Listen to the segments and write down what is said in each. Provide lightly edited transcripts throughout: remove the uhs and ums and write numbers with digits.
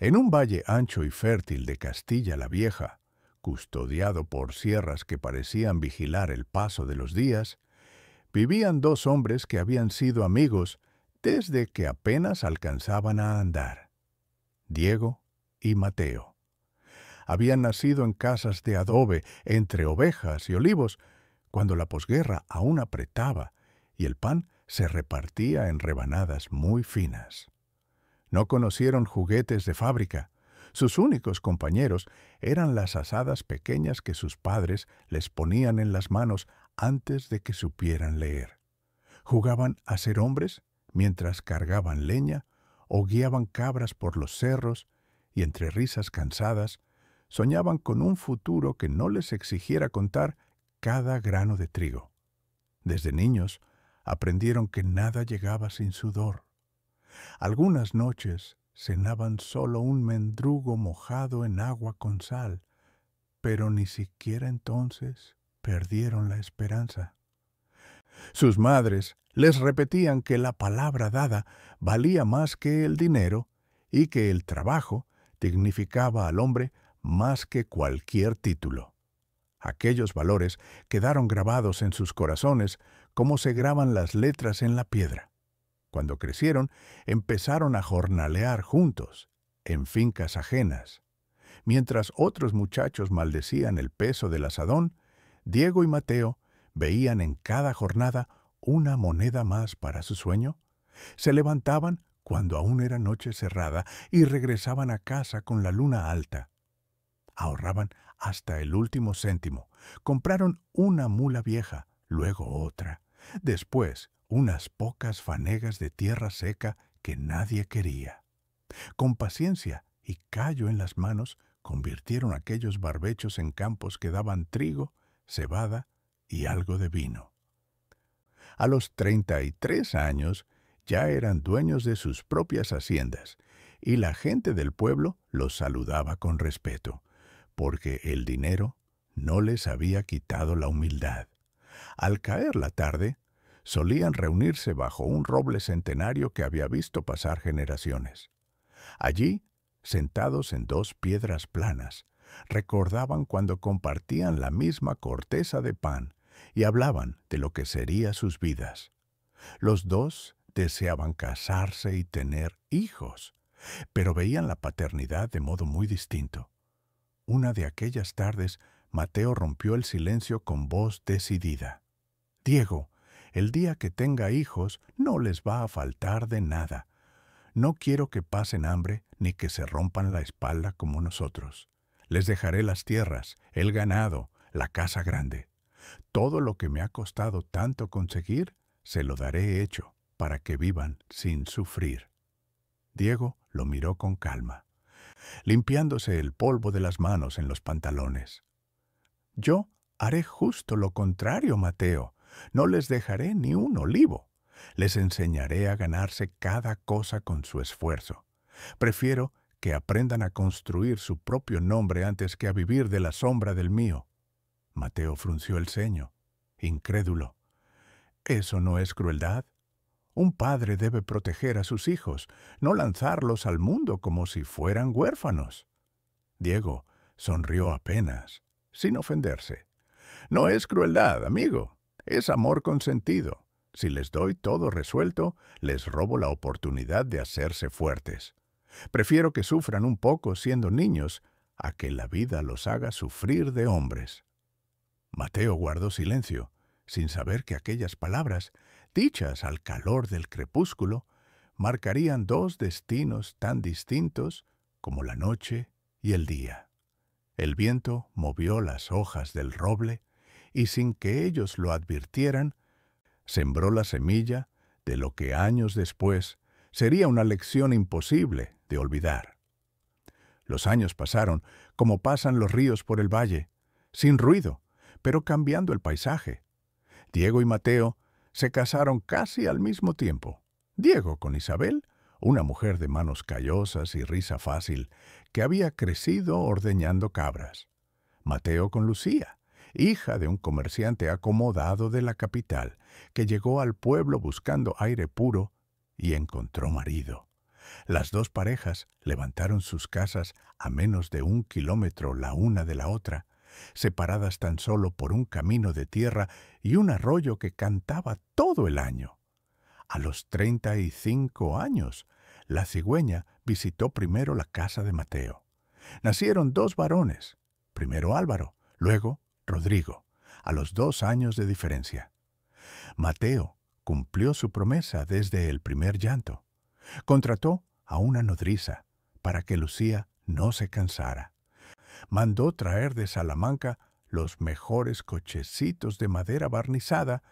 En un valle ancho y fértil de Castilla la Vieja, custodiado por sierras que parecían vigilar el paso de los días, vivían dos hombres que habían sido amigos desde que apenas alcanzaban a andar: Diego y Mateo. Habían nacido en casas de adobe, entre ovejas y olivos, cuando la posguerra aún apretaba y el pan se repartía en rebanadas muy finas. No conocieron juguetes de fábrica. Sus únicos compañeros eran las azadas pequeñas que sus padres les ponían en las manos antes de que supieran leer. Jugaban a ser hombres mientras cargaban leña o guiaban cabras por los cerros y, entre risas cansadas, soñaban con un futuro que no les exigiera contar cada grano de trigo. Desde niños aprendieron que nada llegaba sin sudor. Algunas noches cenaban solo un mendrugo mojado en agua con sal, pero ni siquiera entonces perdieron la esperanza. Sus madres les repetían que la palabra dada valía más que el dinero y que el trabajo dignificaba al hombre más que cualquier título. Aquellos valores quedaron grabados en sus corazones como se graban las letras en la piedra. Cuando crecieron, empezaron a jornalear juntos, en fincas ajenas. Mientras otros muchachos maldecían el peso del azadón, Diego y Mateo veían en cada jornada una moneda más para su sueño. Se levantaban cuando aún era noche cerrada y regresaban a casa con la luna alta. Ahorraban hasta el último céntimo. Compraron una mula vieja, luego otra. Después, unas pocas fanegas de tierra seca que nadie quería. Con paciencia y callo en las manos, convirtieron aquellos barbechos en campos que daban trigo, cebada y algo de vino. A los 33 años ya eran dueños de sus propias haciendas, y la gente del pueblo los saludaba con respeto, porque el dinero no les había quitado la humildad. Al caer la tarde, solían reunirse bajo un roble centenario que había visto pasar generaciones. Allí, sentados en dos piedras planas, recordaban cuando compartían la misma corteza de pan y hablaban de lo que sería sus vidas. Los dos deseaban casarse y tener hijos, pero veían la paternidad de modo muy distinto. Una de aquellas tardes, Mateo rompió el silencio con voz decidida. «Diego, el día que tenga hijos no les va a faltar de nada. No quiero que pasen hambre ni que se rompan la espalda como nosotros. Les dejaré las tierras, el ganado, la casa grande. Todo lo que me ha costado tanto conseguir, se lo daré hecho para que vivan sin sufrir». Diego lo miró con calma, limpiándose el polvo de las manos en los pantalones. «Yo haré justo lo contrario, Mateo. No les dejaré ni un olivo. Les enseñaré a ganarse cada cosa con su esfuerzo. Prefiero que aprendan a construir su propio nombre antes que a vivir de la sombra del mío». Mateo frunció el ceño, incrédulo. «¿Eso no es crueldad? Un padre debe proteger a sus hijos, no lanzarlos al mundo como si fueran huérfanos». Diego sonrió apenas, sin ofenderse. «No es crueldad, amigo. Es amor consentido. Si les doy todo resuelto, les robo la oportunidad de hacerse fuertes. Prefiero que sufran un poco siendo niños a que la vida los haga sufrir de hombres». Mateo guardó silencio, sin saber que aquellas palabras, dichas al calor del crepúsculo, marcarían dos destinos tan distintos como la noche y el día. El viento movió las hojas del roble y, sin que ellos lo advirtieran, sembró la semilla de lo que años después sería una lección imposible de olvidar. Los años pasaron como pasan los ríos por el valle, sin ruido, pero cambiando el paisaje. Diego y Mateo se casaron casi al mismo tiempo. Diego con Isabel, una mujer de manos callosas y risa fácil, que había crecido ordeñando cabras. Mateo con Lucía, hija de un comerciante acomodado de la capital, que llegó al pueblo buscando aire puro y encontró marido. Las dos parejas levantaron sus casas a menos de 1 kilómetro la una de la otra, separadas tan solo por un camino de tierra y un arroyo que cantaba todo el año. A los 35 años, la cigüeña visitó primero la casa de Mateo. Nacieron 2 varones, primero Álvaro, luego Rodrigo, a los 2 años de diferencia. Mateo cumplió su promesa desde el primer llanto. Contrató a una nodriza para que Lucía no se cansara. Mandó traer de Salamanca los mejores cochecitos de madera barnizada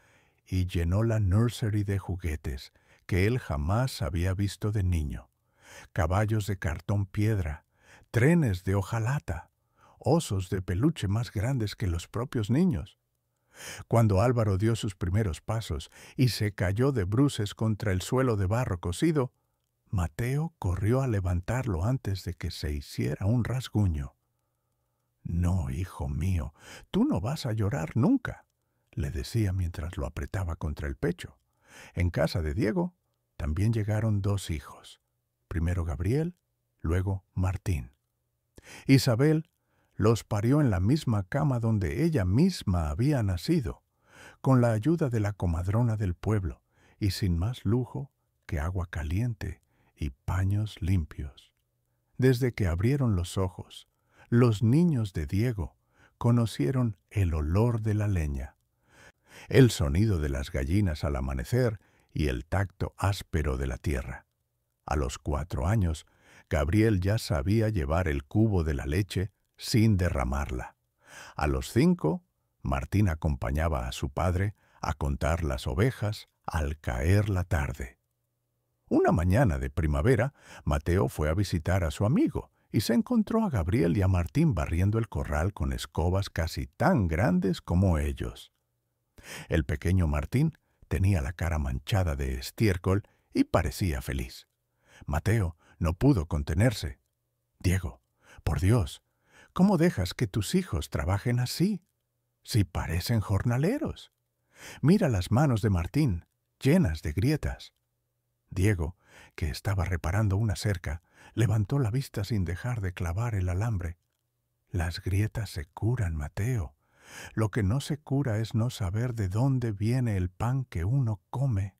y llenó la nursery de juguetes que él jamás había visto de niño. Caballos de cartón piedra, trenes de hojalata, osos de peluche más grandes que los propios niños. Cuando Álvaro dio sus primeros pasos y se cayó de bruces contra el suelo de barro cocido, Mateo corrió a levantarlo antes de que se hiciera un rasguño. «No, hijo mío, tú no vas a llorar nunca», le decía mientras lo apretaba contra el pecho. En casa de Diego también llegaron 2 hijos, primero Gabriel, luego Martín. Isabel los parió en la misma cama donde ella misma había nacido, con la ayuda de la comadrona del pueblo y sin más lujo que agua caliente y paños limpios. Desde que abrieron los ojos, los niños de Diego conocieron el olor de la leña, el sonido de las gallinas al amanecer y el tacto áspero de la tierra. A los 4 años, Gabriel ya sabía llevar el cubo de la leche sin derramarla. A los 5, Martín acompañaba a su padre a contar las ovejas al caer la tarde. Una mañana de primavera, Mateo fue a visitar a su amigo y se encontró a Gabriel y a Martín barriendo el corral con escobas casi tan grandes como ellos. El pequeño Martín tenía la cara manchada de estiércol y parecía feliz. Mateo no pudo contenerse. «Diego, por Dios, ¿cómo dejas que tus hijos trabajen así? Si parecen jornaleros. Mira las manos de Martín, llenas de grietas». Diego, que estaba reparando una cerca, levantó la vista sin dejar de clavar el alambre. «Las grietas se curan, Mateo. Lo que no se cura es no saber de dónde viene el pan que uno come».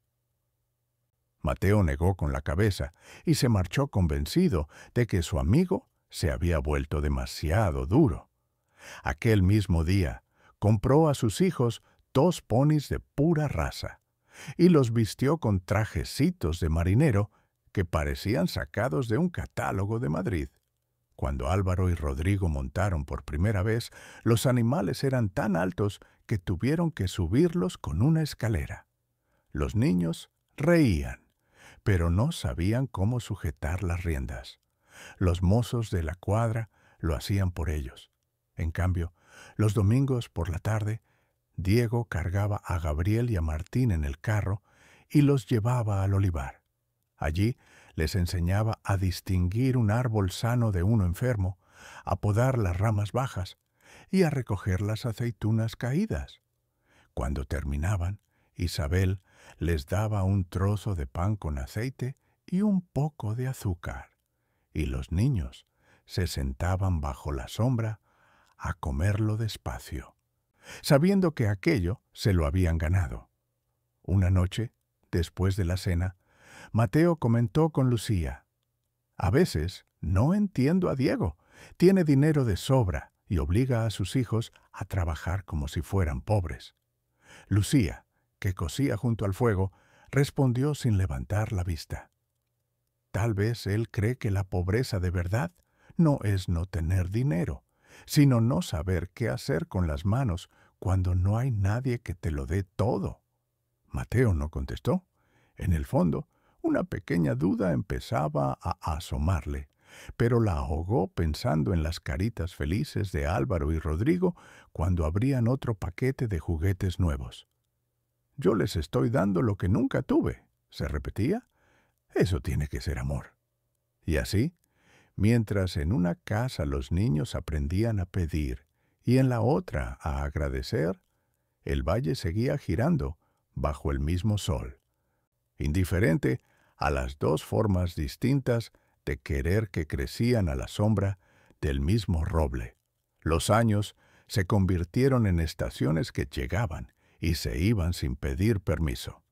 Mateo negó con la cabeza y se marchó convencido de que su amigo se había vuelto demasiado duro. Aquel mismo día compró a sus hijos 2 ponis de pura raza y los vistió con trajecitos de marinero que parecían sacados de un catálogo de Madrid. Cuando Álvaro y Rodrigo montaron por primera vez, los animales eran tan altos que tuvieron que subirlos con una escalera. Los niños reían, pero no sabían cómo sujetar las riendas. Los mozos de la cuadra lo hacían por ellos. En cambio, los domingos por la tarde, Diego cargaba a Gabriel y a Martín en el carro y los llevaba al olivar. Allí les enseñaba a distinguir un árbol sano de uno enfermo, a podar las ramas bajas y a recoger las aceitunas caídas. Cuando terminaban, Isabel les daba un trozo de pan con aceite y un poco de azúcar, y los niños se sentaban bajo la sombra a comerlo despacio, sabiendo que aquello se lo habían ganado. Una noche, después de la cena, Mateo comentó con Lucía: «A veces no entiendo a Diego. Tiene dinero de sobra y obliga a sus hijos a trabajar como si fueran pobres». Lucía, que cosía junto al fuego, respondió sin levantar la vista: «Tal vez él cree que la pobreza de verdad no es no tener dinero, sino no saber qué hacer con las manos cuando no hay nadie que te lo dé todo». Mateo no contestó. En el fondo, una pequeña duda empezaba a asomarle, pero la ahogó pensando en las caritas felices de Álvaro y Rodrigo cuando abrían otro paquete de juguetes nuevos. «Yo les estoy dando lo que nunca tuve», se repetía. «Eso tiene que ser amor». Y así, mientras en una casa los niños aprendían a pedir y en la otra a agradecer, el valle seguía girando bajo el mismo sol, indiferente a las dos formas distintas de querer que crecían a la sombra del mismo roble. Los años se convirtieron en estaciones que llegaban y se iban sin pedir permiso.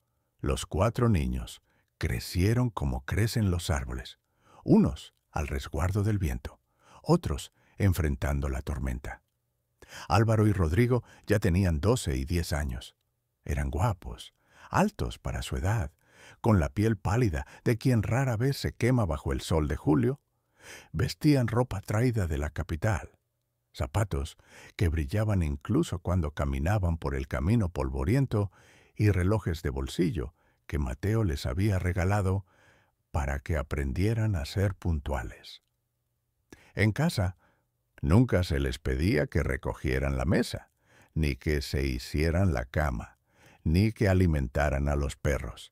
Los 4 niños crecieron como crecen los árboles, unos al resguardo del viento, otros enfrentando la tormenta. Álvaro y Rodrigo ya tenían 12 y 10 años. Eran guapos, altos para su edad, con la piel pálida de quien rara vez se quema bajo el sol de julio. Vestían ropa traída de la capital, zapatos que brillaban incluso cuando caminaban por el camino polvoriento y relojes de bolsillo que Mateo les había regalado para que aprendieran a ser puntuales. En casa, nunca se les pedía que recogieran la mesa, ni que se hicieran la cama, ni que alimentaran a los perros.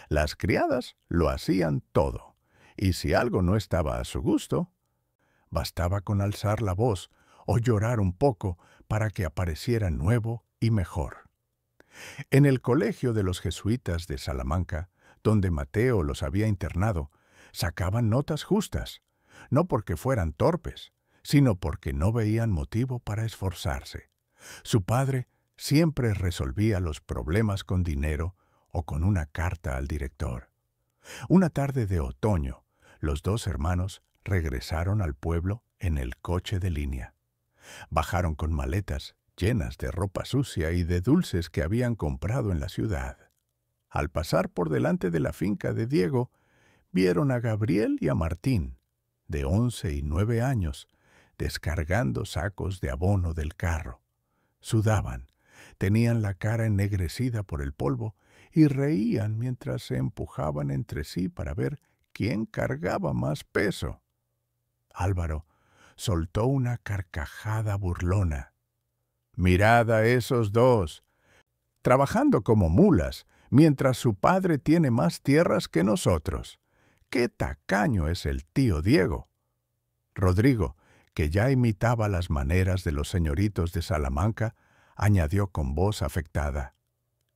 Las criadas lo hacían todo, y si algo no estaba a su gusto, bastaba con alzar la voz o llorar un poco para que apareciera nuevo y mejor. En el colegio de los jesuitas de Salamanca, donde Mateo los había internado, sacaban notas justas, no porque fueran torpes, sino porque no veían motivo para esforzarse. Su padre siempre resolvía los problemas con dinero o con una carta al director. Una tarde de otoño, los 2 hermanos regresaron al pueblo en el coche de línea. Bajaron con maletas llenas de ropa sucia y de dulces que habían comprado en la ciudad. Al pasar por delante de la finca de Diego, vieron a Gabriel y a Martín, de 11 y 9 años, descargando sacos de abono del carro. Sudaban, tenían la cara ennegrecida por el polvo y reían mientras se empujaban entre sí para ver quién cargaba más peso. Álvaro soltó una carcajada burlona. «Mirad a esos 2, trabajando como mulas, mientras su padre tiene más tierras que nosotros. ¡Qué tacaño es el tío Diego!». Rodrigo, que ya imitaba las maneras de los señoritos de Salamanca, añadió con voz afectada: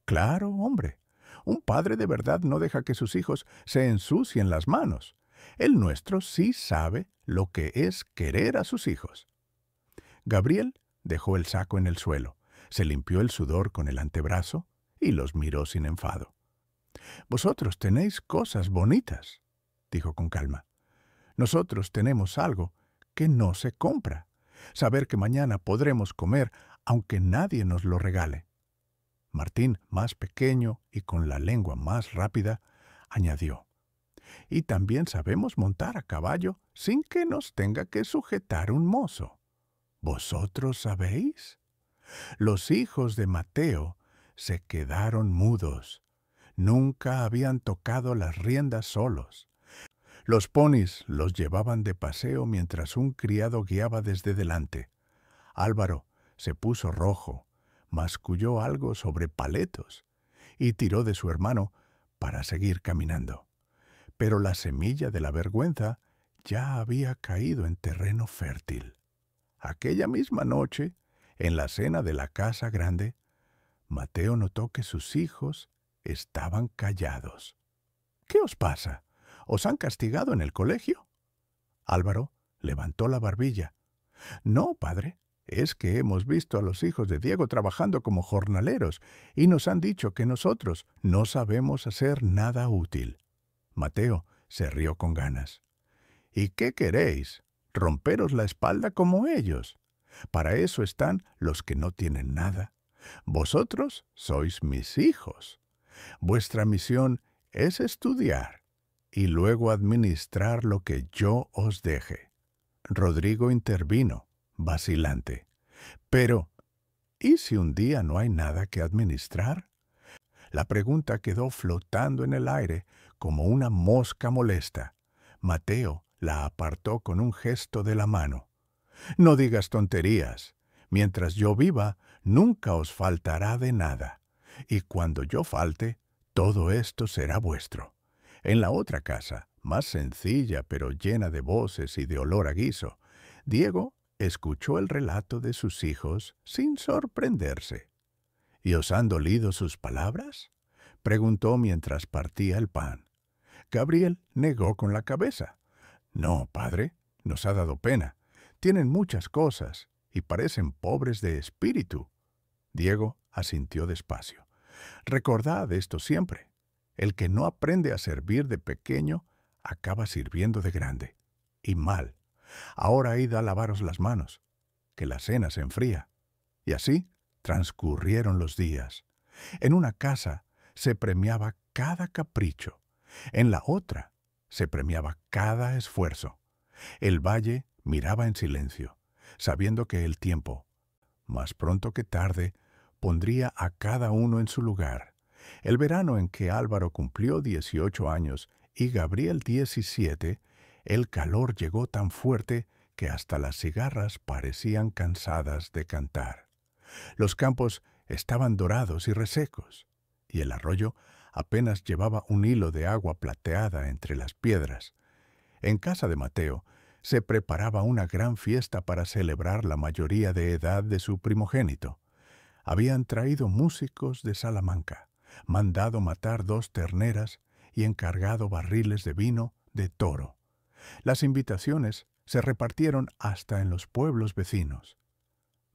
«Claro, hombre, un padre de verdad no deja que sus hijos se ensucien las manos. El nuestro sí sabe lo que es querer a sus hijos». Gabriel dejó el saco en el suelo, se limpió el sudor con el antebrazo y los miró sin enfado. «Vosotros tenéis cosas bonitas», dijo con calma. «Nosotros tenemos algo que no se compra. Saber que mañana podremos comer aunque nadie nos lo regale». Martín, más pequeño y con la lengua más rápida, añadió: «Y también sabemos montar a caballo sin que nos tenga que sujetar un mozo. ¿Vosotros sabéis?». Los hijos de Mateo se quedaron mudos. Nunca habían tocado las riendas solos. Los ponis los llevaban de paseo mientras un criado guiaba desde delante. Álvaro se puso rojo, masculló algo sobre paletos y tiró de su hermano para seguir caminando. Pero la semilla de la vergüenza ya había caído en terreno fértil. Aquella misma noche, en la cena de la casa grande, Mateo notó que sus hijos estaban callados. «¿Qué os pasa? ¿Os han castigado en el colegio?». Álvaro levantó la barbilla. «No, padre, es que hemos visto a los hijos de Diego trabajando como jornaleros y nos han dicho que nosotros no sabemos hacer nada útil». Mateo se rió con ganas. «¿Y qué queréis? ¿Romperos la espalda como ellos? Para eso están los que no tienen nada. Vosotros sois mis hijos. Vuestra misión es estudiar y luego administrar lo que yo os deje». Rodrigo intervino, vacilante. «Pero, ¿y si un día no hay nada que administrar?». La pregunta quedó flotando en el aire como una mosca molesta. Mateo la apartó con un gesto de la mano. «No digas tonterías. Mientras yo viva, nunca os faltará de nada. Y cuando yo falte, todo esto será vuestro». En la otra casa, más sencilla pero llena de voces y de olor a guiso, Diego escuchó el relato de sus hijos sin sorprenderse. «¿Y os han dolido sus palabras?», preguntó mientras partía el pan. Gabriel negó con la cabeza. No, padre, nos ha dado pena. Tienen muchas cosas y parecen pobres de espíritu. Diego asintió despacio. Recordad esto siempre. El que no aprende a servir de pequeño, acaba sirviendo de grande. Y mal. Ahora id a lavaros las manos, que la cena se enfría. Y así transcurrieron los días. En una casa se premiaba cada capricho. En la otra se premiaba cada esfuerzo. El valle miraba en silencio, sabiendo que el tiempo, más pronto que tarde, pondría a cada uno en su lugar. El verano en que Álvaro cumplió 18 años y Gabriel 17, el calor llegó tan fuerte que hasta las cigarras parecían cansadas de cantar. Los campos estaban dorados y resecos, y el arroyo apenas llevaba un hilo de agua plateada entre las piedras. En casa de Mateo se preparaba una gran fiesta para celebrar la mayoría de edad de su primogénito. Habían traído músicos de Salamanca, mandado matar 2 terneras y encargado barriles de vino de toro. Las invitaciones se repartieron hasta en los pueblos vecinos.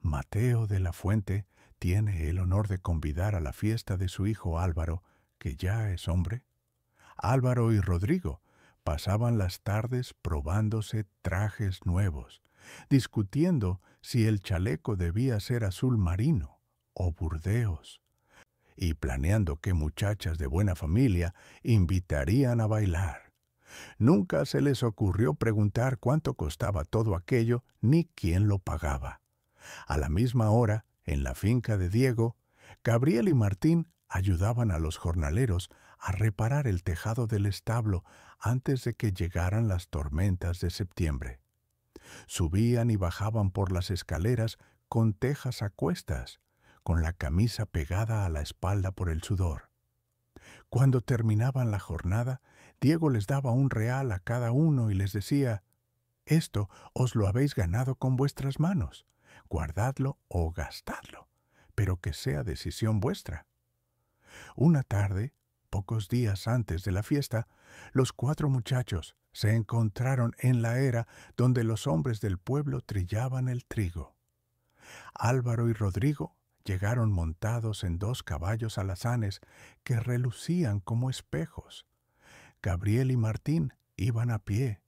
Mateo de la Fuente tiene el honor de convidar a la fiesta de su hijo Álvaro, que ya es hombre. Álvaro y Rodrigo pasaban las tardes probándose trajes nuevos, discutiendo si el chaleco debía ser azul marino o burdeos, y planeando qué muchachas de buena familia invitarían a bailar. Nunca se les ocurrió preguntar cuánto costaba todo aquello ni quién lo pagaba. A la misma hora, en la finca de Diego, Gabriel y Martín ayudaban a los jornaleros a reparar el tejado del establo antes de que llegaran las tormentas de septiembre. Subían y bajaban por las escaleras con tejas a cuestas, con la camisa pegada a la espalda por el sudor. Cuando terminaban la jornada, Diego les daba $1 a cada uno y les decía: «Esto os lo habéis ganado con vuestras manos. Guardadlo o gastadlo, pero que sea decisión vuestra». Una tarde, pocos días antes de la fiesta, los 4 muchachos se encontraron en la era donde los hombres del pueblo trillaban el trigo. Álvaro y Rodrigo llegaron montados en 2 caballos alazanes que relucían como espejos. Gabriel y Martín iban a pie,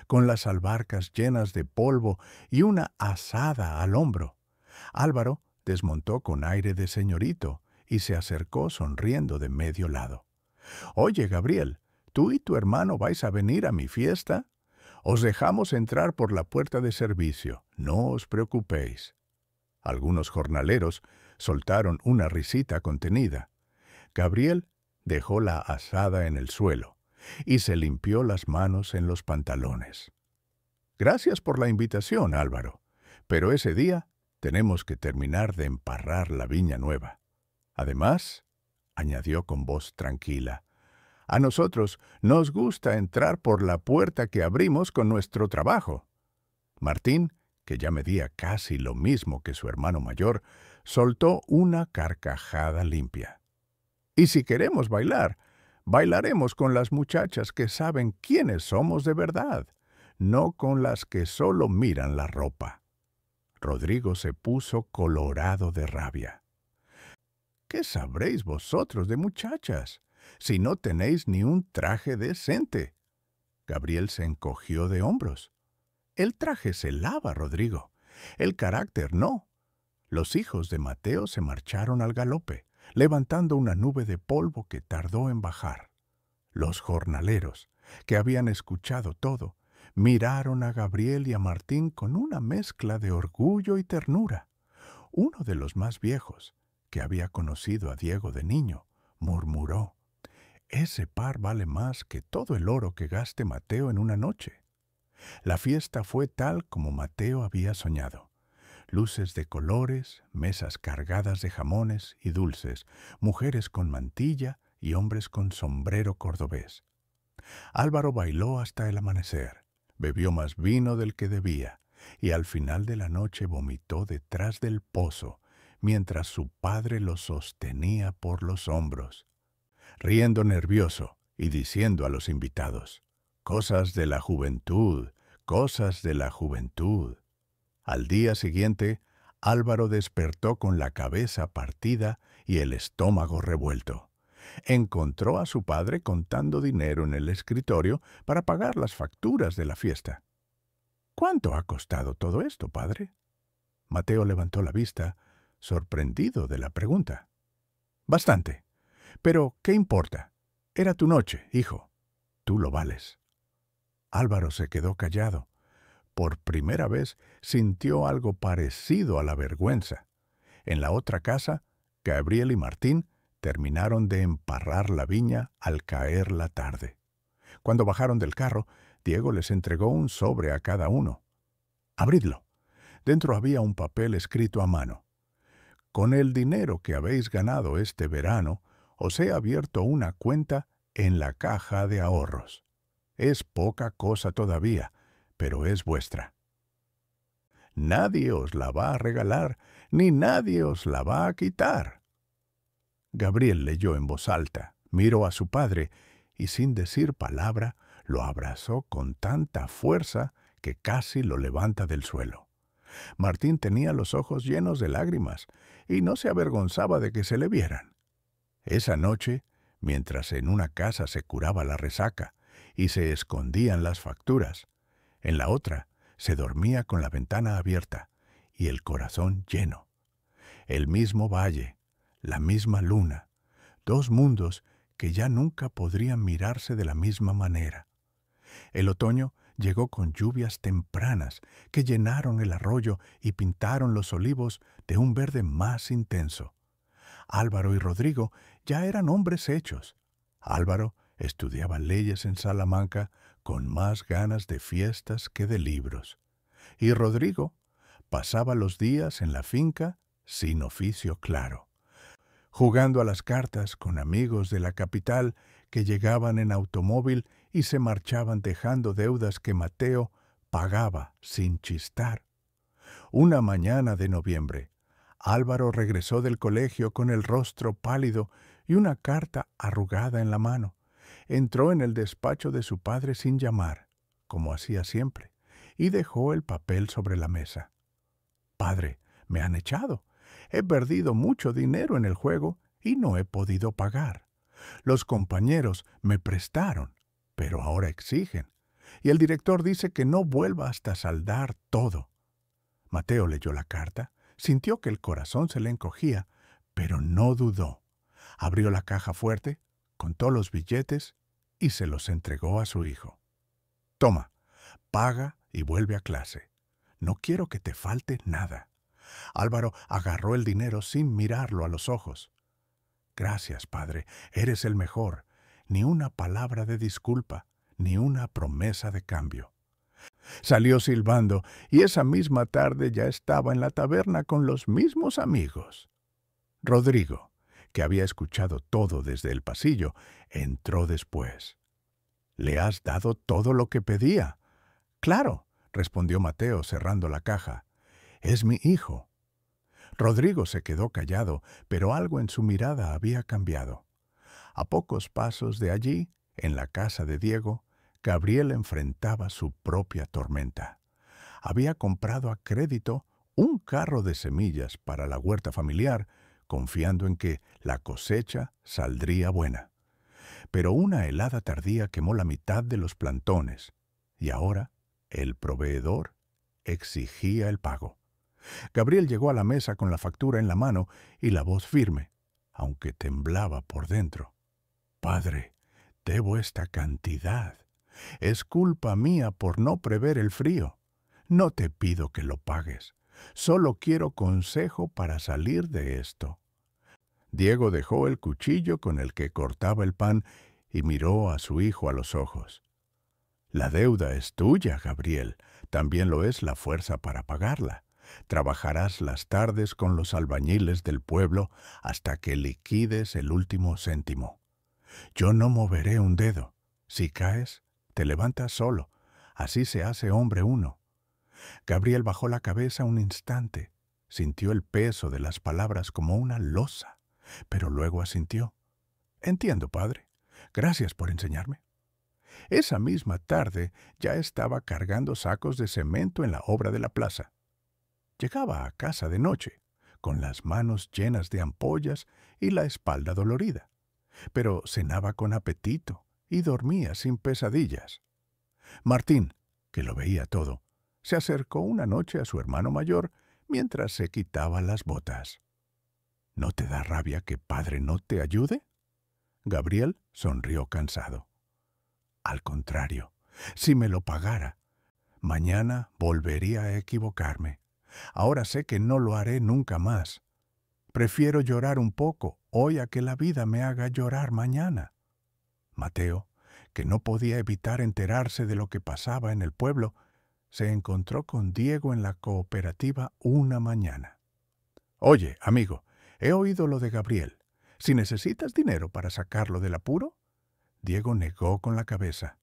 con las albarcas llenas de polvo y una azada al hombro. Álvaro desmontó con aire de señorito y se acercó sonriendo de medio lado. «Oye, Gabriel, ¿tú y tu hermano vais a venir a mi fiesta? Os dejamos entrar por la puerta de servicio, no os preocupéis». Algunos jornaleros soltaron una risita contenida. Gabriel dejó la azada en el suelo y se limpió las manos en los pantalones. «Gracias por la invitación, Álvaro, pero ese día tenemos que terminar de emparrar la viña nueva. Además», añadió con voz tranquila, «a nosotros nos gusta entrar por la puerta que abrimos con nuestro trabajo». Martín, que ya medía casi lo mismo que su hermano mayor, soltó una carcajada limpia. «Y si queremos bailar, bailaremos con las muchachas que saben quiénes somos de verdad, no con las que solo miran la ropa». Rodrigo se puso colorado de rabia. «¿Qué sabréis vosotros de muchachas, si no tenéis ni un traje decente?» Gabriel se encogió de hombros. «El traje se lava, Rodrigo. El carácter no». Los hijos de Mateo se marcharon al galope, levantando una nube de polvo que tardó en bajar. Los jornaleros, que habían escuchado todo, miraron a Gabriel y a Martín con una mezcla de orgullo y ternura. Uno de los más viejos, que había conocido a Diego de niño, murmuró: «Ese par vale más que todo el oro que gaste Mateo en una noche». La fiesta fue tal como Mateo había soñado. Luces de colores, mesas cargadas de jamones y dulces, mujeres con mantilla y hombres con sombrero cordobés. Álvaro bailó hasta el amanecer, bebió más vino del que debía, y al final de la noche vomitó detrás del pozo, mientras su padre lo sostenía por los hombros. Riendo nervioso y diciendo a los invitados: «Cosas de la juventud, cosas de la juventud». Al día siguiente, Álvaro despertó con la cabeza partida y el estómago revuelto. Encontró a su padre contando dinero en el escritorio para pagar las facturas de la fiesta. «¿Cuánto ha costado todo esto, padre?». Mateo levantó la vista, sorprendido de la pregunta. «Bastante. Pero, ¿qué importa? Era tu noche, hijo. Tú lo vales». Álvaro se quedó callado. Por primera vez sintió algo parecido a la vergüenza. En la otra casa, Gabriel y Martín terminaron de emparrar la viña al caer la tarde. Cuando bajaron del carro, Diego les entregó un sobre a cada uno. «Abridlo». Dentro había un papel escrito a mano. «Con el dinero que habéis ganado este verano, os he abierto una cuenta en la caja de ahorros. Es poca cosa todavía, pero es vuestra. Nadie os la va a regalar, ni nadie os la va a quitar». Gabriel leyó en voz alta, miró a su padre y sin decir palabra lo abrazó con tanta fuerza que casi lo levanta del suelo. Martín tenía los ojos llenos de lágrimas y no se avergonzaba de que se le vieran. Esa noche, mientras en una casa se curaba la resaca y se escondían las facturas, en la otra se dormía con la ventana abierta y el corazón lleno. El mismo valle, la misma luna, dos mundos que ya nunca podrían mirarse de la misma manera. El otoño llegó con lluvias tempranas que llenaron el arroyo y pintaron los olivos de un verde más intenso. Álvaro y Rodrigo ya eran hombres hechos. Álvaro estudiaba leyes en Salamanca con más ganas de fiestas que de libros. Y Rodrigo pasaba los días en la finca sin oficio claro, jugando a las cartas con amigos de la capital que llegaban en automóvil y se marchaban dejando deudas que Mateo pagaba sin chistar. Una mañana de noviembre, Álvaro regresó del colegio con el rostro pálido y una carta arrugada en la mano. Entró en el despacho de su padre sin llamar, como hacía siempre, y dejó el papel sobre la mesa. «Padre, me han echado. He perdido mucho dinero en el juego y no he podido pagar. Los compañeros me prestaron, pero ahora exigen. Y el director dice que no vuelva hasta saldar todo». Mateo leyó la carta, sintió que el corazón se le encogía, pero no dudó. Abrió la caja fuerte, contó los billetes y se los entregó a su hijo. «Toma, paga y vuelve a clase. No quiero que te falte nada». Álvaro agarró el dinero sin mirarlo a los ojos. «Gracias, padre, eres el mejor. Ni una palabra de disculpa, ni una promesa de cambio». Salió silbando y esa misma tarde ya estaba en la taberna con los mismos amigos. Rodrigo, que había escuchado todo desde el pasillo, entró después. «¿Le has dado todo lo que pedía?» «Claro», respondió Mateo cerrando la caja. «Es mi hijo». Rodrigo se quedó callado, pero algo en su mirada había cambiado. A pocos pasos de allí, en la casa de Diego, Gabriel enfrentaba su propia tormenta. Había comprado a crédito un carro de semillas para la huerta familiar, confiando en que la cosecha saldría buena. Pero una helada tardía quemó la mitad de los plantones, y ahora el proveedor exigía el pago. Gabriel llegó a la mesa con la factura en la mano y la voz firme, aunque temblaba por dentro. «Padre, debo esta cantidad. Es culpa mía por no prever el frío. No te pido que lo pagues. Solo quiero consejo para salir de esto». Diego dejó el cuchillo con el que cortaba el pan y miró a su hijo a los ojos. «La deuda es tuya, Gabriel. También lo es la fuerza para pagarla. Trabajarás las tardes con los albañiles del pueblo hasta que liquides el último céntimo. Yo no moveré un dedo. Si caes, te levantas solo. Así se hace hombre uno». Gabriel bajó la cabeza un instante. Sintió el peso de las palabras como una losa, pero luego asintió. «Entiendo, padre. Gracias por enseñarme. Esa misma tarde ya estaba cargando sacos de cemento en la obra de la plaza. Llegaba a casa de noche, con las manos llenas de ampollas y la espalda dolorida, pero cenaba con apetito y dormía sin pesadillas. Martín, que lo veía todo, se acercó una noche a su hermano mayor mientras se quitaba las botas. ¿No te da rabia que padre no te ayude? Gabriel sonrió cansado. Al contrario, si me lo pagara, mañana volvería a equivocarme. Ahora sé que no lo haré nunca más. Prefiero llorar un poco hoy a que la vida me haga llorar mañana. Mateo, que no podía evitar enterarse de lo que pasaba en el pueblo, se encontró con Diego en la cooperativa una mañana. Oye, amigo, he oído lo de Gabriel. Si necesitas dinero para sacarlo del apuro. Diego negó con la cabeza.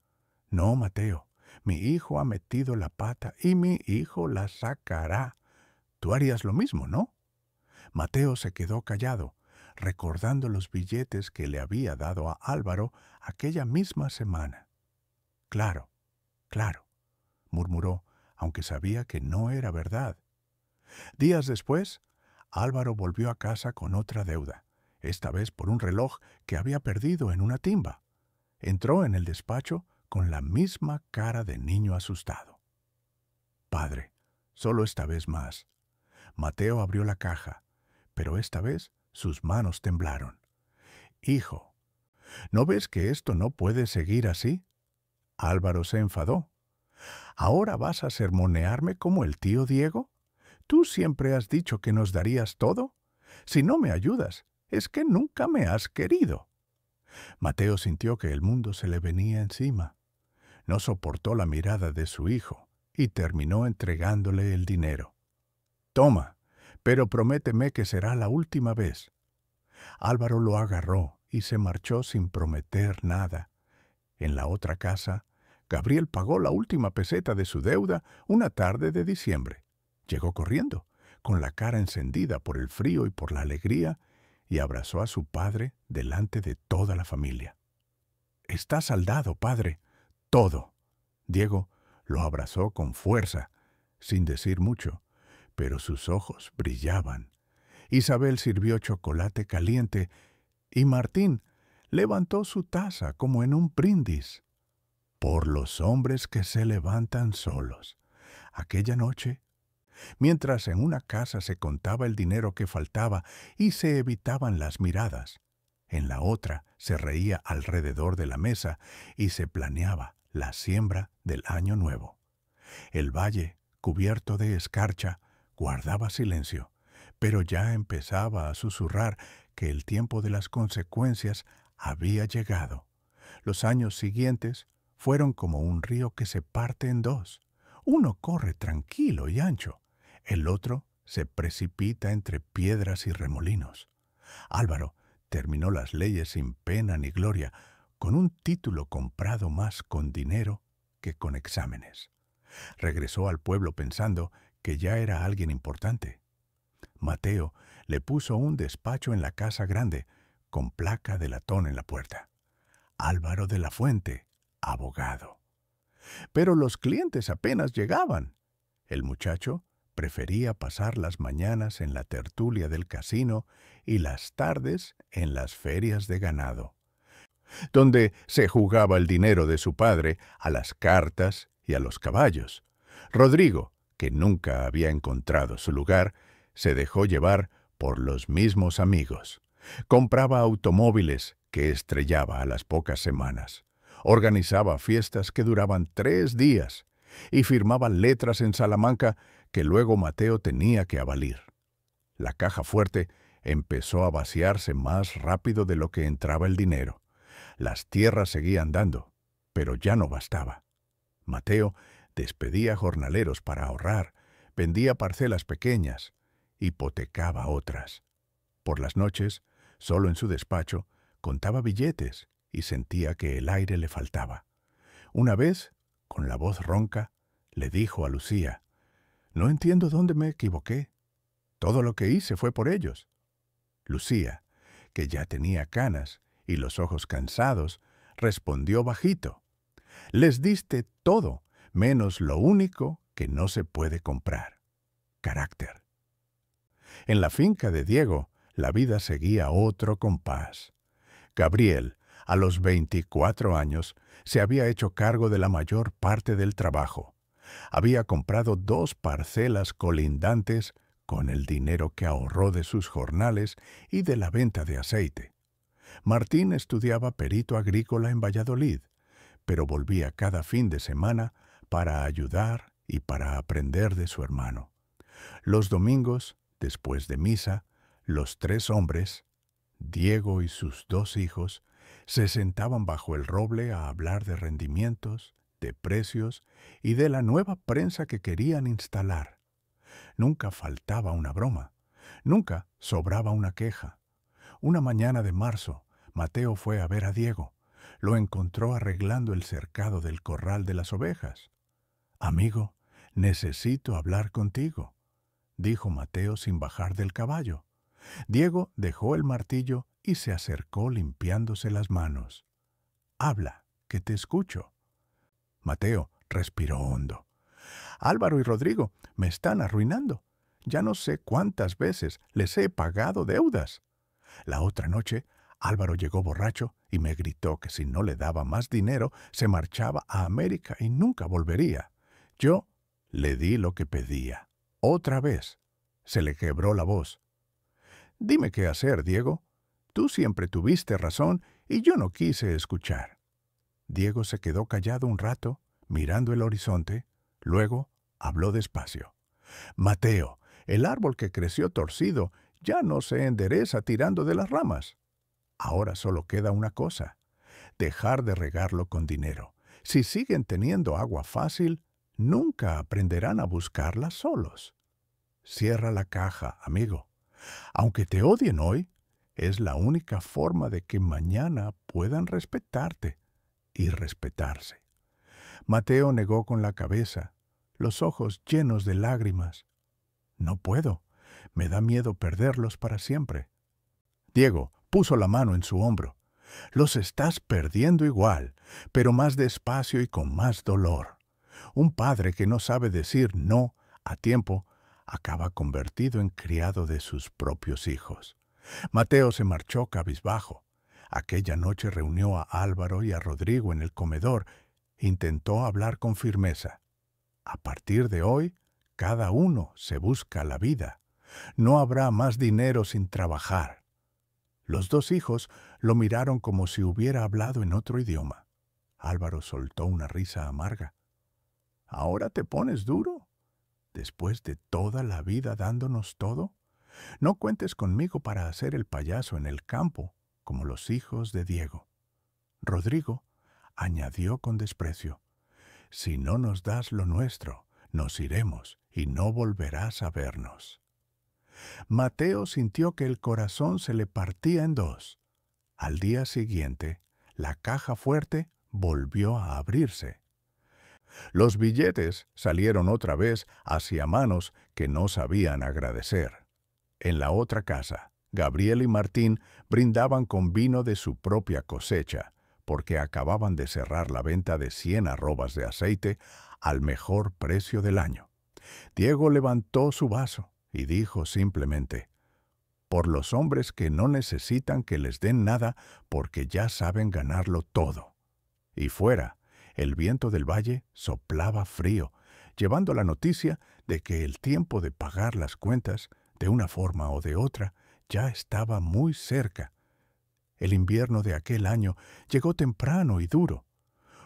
No, Mateo, mi hijo ha metido la pata y mi hijo la sacará. Tú harías lo mismo, ¿no? Mateo se quedó callado, recordando los billetes que le había dado a Álvaro aquella misma semana. Claro, claro, murmuró, aunque sabía que no era verdad. Días después, Álvaro volvió a casa con otra deuda, esta vez por un reloj que había perdido en una timba. Entró en el despacho con la misma cara de niño asustado. Padre, solo esta vez más. Mateo abrió la caja, pero esta vez sus manos temblaron. Hijo, ¿no ves que esto no puede seguir así? Álvaro se enfadó. ¿Ahora vas a sermonearme como el tío Diego? Tú siempre has dicho que nos darías todo. Si no me ayudas, es que nunca me has querido. Mateo sintió que el mundo se le venía encima. No soportó la mirada de su hijo y terminó entregándole el dinero. Toma, pero prométeme que será la última vez. Álvaro lo agarró y se marchó sin prometer nada. En la otra casa, Gabriel pagó la última peseta de su deuda una tarde de diciembre. Llegó corriendo, con la cara encendida por el frío y por la alegría, y abrazó a su padre delante de toda la familia. «Está saldado, padre, todo». Diego lo abrazó con fuerza, sin decir mucho, pero sus ojos brillaban. Isabel sirvió chocolate caliente y Martín levantó su taza como en un brindis. Por los hombres que se levantan solos. Aquella noche, mientras en una casa se contaba el dinero que faltaba y se evitaban las miradas, en la otra se reía alrededor de la mesa y se planeaba la siembra del año nuevo. El valle, cubierto de escarcha, guardaba silencio, pero ya empezaba a susurrar que el tiempo de las consecuencias había llegado. Los años siguientes fueron como un río que se parte en dos. Uno corre tranquilo y ancho, el otro se precipita entre piedras y remolinos. Álvaro terminó las leyes sin pena ni gloria, con un título comprado más con dinero que con exámenes. Regresó al pueblo pensando que ya era alguien importante. Mateo le puso un despacho en la casa grande, con placa de latón en la puerta. Álvaro de la Fuente, abogado. Pero los clientes apenas llegaban. El muchacho prefería pasar las mañanas en la tertulia del casino y las tardes en las ferias de ganado, donde se jugaba el dinero de su padre a las cartas y a los caballos. Rodrigo, que nunca había encontrado su lugar, se dejó llevar por los mismos amigos. Compraba automóviles que estrellaba a las pocas semanas. Organizaba fiestas que duraban 3 días y firmaba letras en Salamanca que luego Mateo tenía que avalir. La caja fuerte empezó a vaciarse más rápido de lo que entraba el dinero. Las tierras seguían dando, pero ya no bastaba. Mateo despedía jornaleros para ahorrar, vendía parcelas pequeñas, hipotecaba otras. Por las noches, solo en su despacho, contaba billetes y sentía que el aire le faltaba. Una vez, con la voz ronca, le dijo a Lucía: «No entiendo dónde me equivoqué. Todo lo que hice fue por ellos». Lucía, que ya tenía canas y los ojos cansados, respondió bajito. Les diste todo, menos lo único que no se puede comprar: carácter. En la finca de Diego, la vida seguía otro compás. Gabriel, a los 24 años, se había hecho cargo de la mayor parte del trabajo. Había comprado 2 parcelas colindantes con el dinero que ahorró de sus jornales y de la venta de aceite. Martín estudiaba perito agrícola en Valladolid, pero volvía cada fin de semana para ayudar y para aprender de su hermano. Los domingos, después de misa, los 3 hombres, Diego y sus 2 hijos, se sentaban bajo el roble a hablar de rendimientos, de precios y de la nueva prensa que querían instalar. Nunca faltaba una broma, nunca sobraba una queja. Una mañana de marzo, Mateo fue a ver a Diego. Lo encontró arreglando el cercado del corral de las ovejas. «Amigo, necesito hablar contigo», dijo Mateo sin bajar del caballo. Diego dejó el martillo y se acercó limpiándose las manos. «Habla, que te escucho». Mateo respiró hondo. «Álvaro y Rodrigo me están arruinando. Ya no sé cuántas veces les he pagado deudas. La otra noche, Álvaro llegó borracho y me gritó que si no le daba más dinero, se marchaba a América y nunca volvería. Yo le di lo que pedía. Otra vez. Se le quebró la voz. Dime qué hacer, Diego. Tú siempre tuviste razón y yo no quise escuchar». Diego se quedó callado un rato, mirando el horizonte. Luego habló despacio. «Mateo, el árbol que creció torcido ya no se endereza tirando de las ramas. Ahora solo queda una cosa: dejar de regarlo con dinero. Si siguen teniendo agua fácil, nunca aprenderán a buscarla solos. Cierra la caja, amigo. Aunque te odien hoy, es la única forma de que mañana puedan respetarte y respetarse». Mateo negó con la cabeza, los ojos llenos de lágrimas. «No puedo. Me da miedo perderlos para siempre». Diego puso la mano en su hombro. «Los estás perdiendo igual, pero más despacio y con más dolor. Un padre que no sabe decir no a tiempo acaba convertido en criado de sus propios hijos». Mateo se marchó cabizbajo. Aquella noche reunió a Álvaro y a Rodrigo en el comedor. Intentó hablar con firmeza. «A partir de hoy, cada uno se busca la vida. No habrá más dinero sin trabajar». Los 2 hijos lo miraron como si hubiera hablado en otro idioma. Álvaro soltó una risa amarga. «¿Ahora te pones duro? ¿Después de toda la vida dándonos todo? No cuentes conmigo para hacer el payaso en el campo, como los hijos de Diego». Rodrigo añadió con desprecio: «Si no nos das lo nuestro, nos iremos y no volverás a vernos». Mateo sintió que el corazón se le partía en 2. Al día siguiente, la caja fuerte volvió a abrirse. Los billetes salieron otra vez hacia manos que no sabían agradecer. En la otra casa, Gabriel y Martín brindaban con vino de su propia cosecha, porque acababan de cerrar la venta de 100 arrobas de aceite al mejor precio del año. Diego levantó su vaso y dijo simplemente: «Por los hombres que no necesitan que les den nada porque ya saben ganarlo todo». Y fuera, el viento del valle soplaba frío, llevando la noticia de que el tiempo de pagar las cuentas, de una forma o de otra, ya estaba muy cerca. El invierno de aquel año llegó temprano y duro.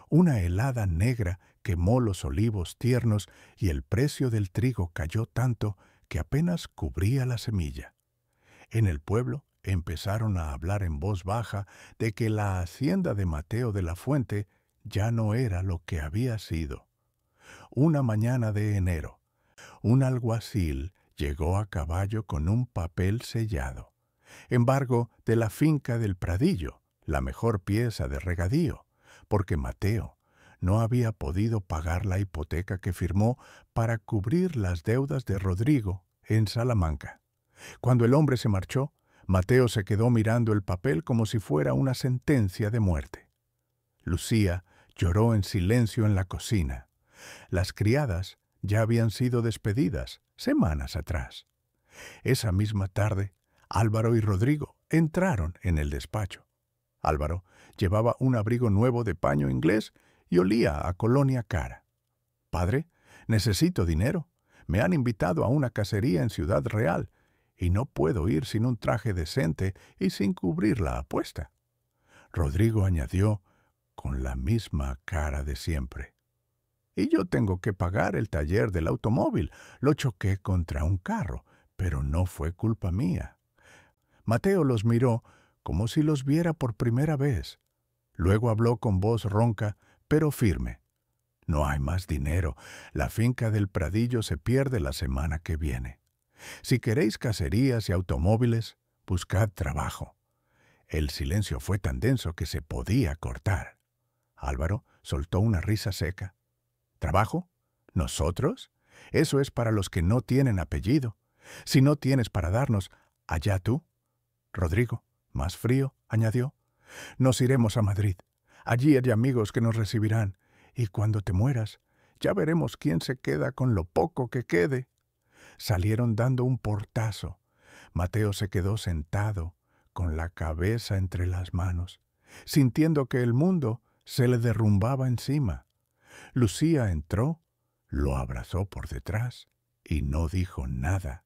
Una helada negra quemó los olivos tiernos y el precio del trigo cayó tanto que apenas cubría la semilla. En el pueblo empezaron a hablar en voz baja de que la hacienda de Mateo de la Fuente ya no era lo que había sido. Una mañana de enero, un alguacil llegó a caballo con un papel sellado: embargo de la finca del Pradillo, la mejor pieza de regadío, porque Mateo no había podido pagar la hipoteca que firmó para cubrir las deudas de Rodrigo en Salamanca. Cuando el hombre se marchó, Mateo se quedó mirando el papel como si fuera una sentencia de muerte. Lucía lloró en silencio en la cocina. Las criadas ya habían sido despedidas semanas atrás. Esa misma tarde, Álvaro y Rodrigo entraron en el despacho. Álvaro llevaba un abrigo nuevo de paño inglés y olía a colonia cara. «Padre, necesito dinero. Me han invitado a una cacería en Ciudad Real y no puedo ir sin un traje decente y sin cubrir la apuesta». Rodrigo añadió con la misma cara de siempre: «Y yo tengo que pagar el taller del automóvil. Lo choqué contra un carro, pero no fue culpa mía». Mateo los miró como si los viera por primera vez. Luego habló con voz ronca, pero firme: «No hay más dinero. La finca del Pradillo se pierde la semana que viene. Si queréis cacerías y automóviles, buscad trabajo». El silencio fue tan denso que se podía cortar. Álvaro soltó una risa seca. «¿Trabajo? ¿Nosotros? Eso es para los que no tienen apellido. Si no tienes para darnos, allá tú». Rodrigo, más frío, añadió: «Nos iremos a Madrid. Allí hay amigos que nos recibirán, y cuando te mueras, ya veremos quién se queda con lo poco que quede». Salieron dando un portazo. Mateo se quedó sentado, con la cabeza entre las manos, sintiendo que el mundo se le derrumbaba encima. Lucía entró, lo abrazó por detrás y no dijo nada.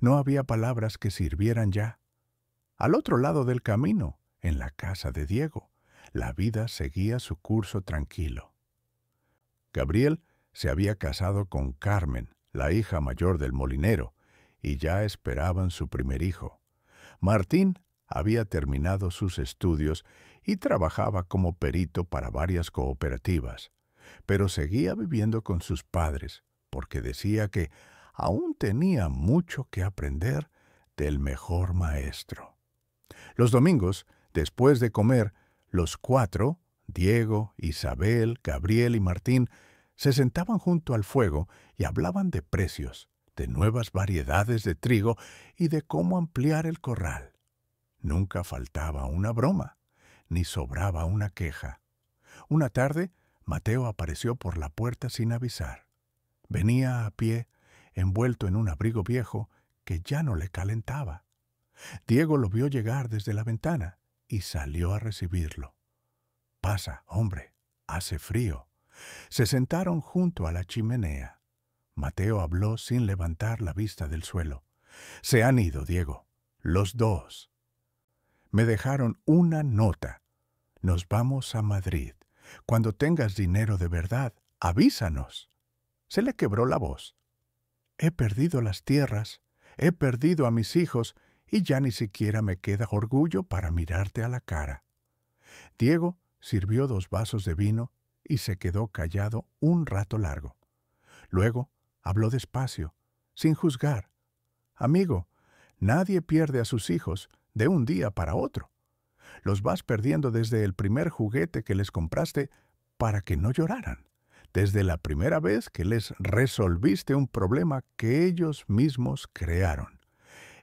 No había palabras que sirvieran ya. Al otro lado del camino, en la casa de Diego, la vida seguía su curso tranquilo. Gabriel se había casado con Carmen, la hija mayor del molinero, y ya esperaban su primer hijo. Martín había terminado sus estudios y trabajaba como perito para varias cooperativas, pero seguía viviendo con sus padres porque decía que aún tenía mucho que aprender del mejor maestro. Los domingos, después de comer, los cuatro, Diego, Isabel, Gabriel y Martín, se sentaban junto al fuego y hablaban de precios, de nuevas variedades de trigo y de cómo ampliar el corral. Nunca faltaba una broma, ni sobraba una queja. Una tarde, Mateo apareció por la puerta sin avisar. Venía a pie, envuelto en un abrigo viejo que ya no le calentaba. Diego lo vio llegar desde la ventana y salió a recibirlo. «Pasa, hombre, hace frío». Se sentaron junto a la chimenea. Mateo habló sin levantar la vista del suelo. «Se han ido, Diego, los dos. Me dejaron una nota. Nos vamos a Madrid. Cuando tengas dinero de verdad, avísanos». Se le quebró la voz. «He perdido las tierras, he perdido a mis hijos y ya ni siquiera me queda orgullo para mirarte a la cara». Diego sirvió 2 vasos de vino y se quedó callado un rato largo. Luego habló despacio, sin juzgar. «Amigo, nadie pierde a sus hijos de un día para otro. Los vas perdiendo desde el primer juguete que les compraste para que no lloraran, desde la primera vez que les resolviste un problema que ellos mismos crearon.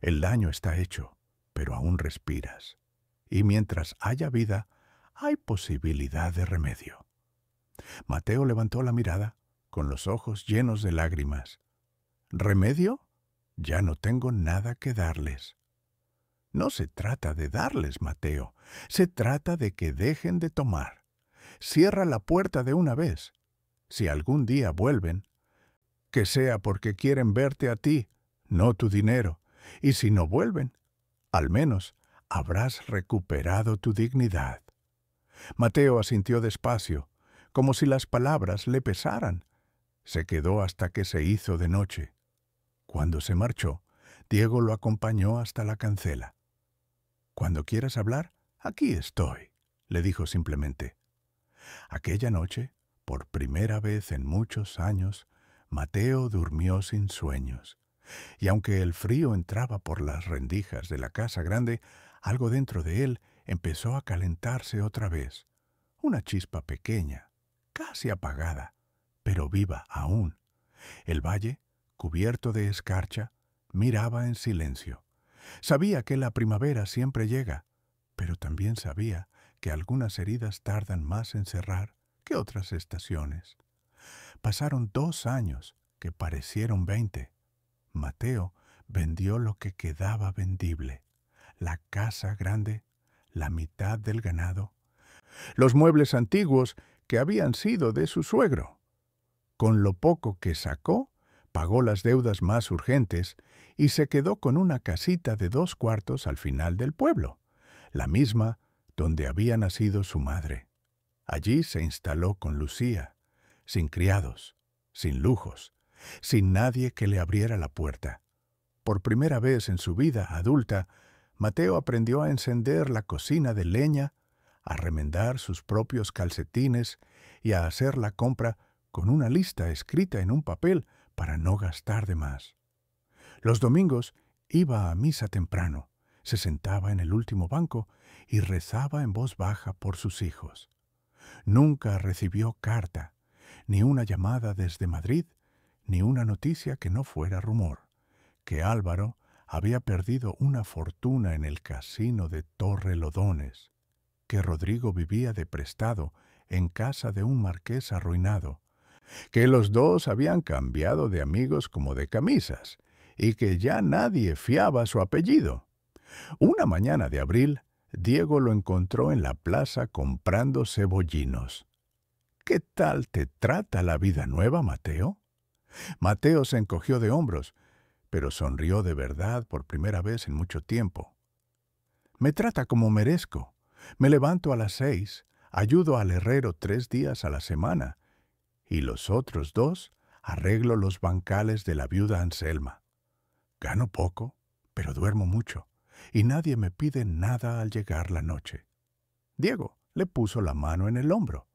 El daño está hecho, pero aún respiras. Y mientras haya vida, hay posibilidad de remedio». Mateo levantó la mirada, con los ojos llenos de lágrimas. «¿Remedio? Ya no tengo nada que darles». «No se trata de darles, Mateo. Se trata de que dejen de tomar. Cierra la puerta de una vez. Si algún día vuelven, que sea porque quieren verte a ti, no tu dinero. Y si no vuelven, al menos habrás recuperado tu dignidad». Mateo asintió despacio, como si las palabras le pesaran. Se quedó hasta que se hizo de noche. Cuando se marchó, Diego lo acompañó hasta la cancela. «Cuando quieras hablar, aquí estoy», le dijo simplemente. Aquella noche, por primera vez en muchos años, Mateo durmió sin sueños. Y aunque el frío entraba por las rendijas de la casa grande, algo dentro de él empezó a calentarse otra vez. Una chispa pequeña, casi apagada, pero viva aún. El valle, cubierto de escarcha, miraba en silencio. Sabía que la primavera siempre llega, pero también sabía que algunas heridas tardan más en cerrar que otras estaciones. Pasaron 2 años, que parecieron 20. Mateo vendió lo que quedaba vendible: la casa grande, la mitad del ganado, los muebles antiguos que habían sido de su suegro. Con lo poco que sacó, pagó las deudas más urgentes y se quedó con una casita de 2 cuartos al final del pueblo, la misma donde había nacido su madre. Allí se instaló con Lucía, sin criados, sin lujos, sin nadie que le abriera la puerta. Por primera vez en su vida adulta, Mateo aprendió a encender la cocina de leña, a remendar sus propios calcetines y a hacer la compra con una lista escrita en un papel para no gastar de más. Los domingos iba a misa temprano, se sentaba en el último banco y rezaba en voz baja por sus hijos. Nunca recibió carta, ni una llamada desde Madrid, ni una noticia que no fuera rumor: que Álvaro había perdido una fortuna en el casino de Torrelodones, que Rodrigo vivía de prestado en casa de un marqués arruinado, que los dos habían cambiado de amigos como de camisas, y que ya nadie fiaba su apellido. Una mañana de abril, Diego lo encontró en la plaza comprando cebollinos. «¿Qué tal te trata la vida nueva, Mateo?» Mateo se encogió de hombros, pero sonrió de verdad por primera vez en mucho tiempo. «Me trata como merezco. Me levanto a las 6, ayudo al herrero 3 días a la semana, y los otros 2 arreglo los bancales de la viuda Anselma. Gano poco, pero duermo mucho, y nadie me pide nada al llegar la noche». Diego le puso la mano en el hombro.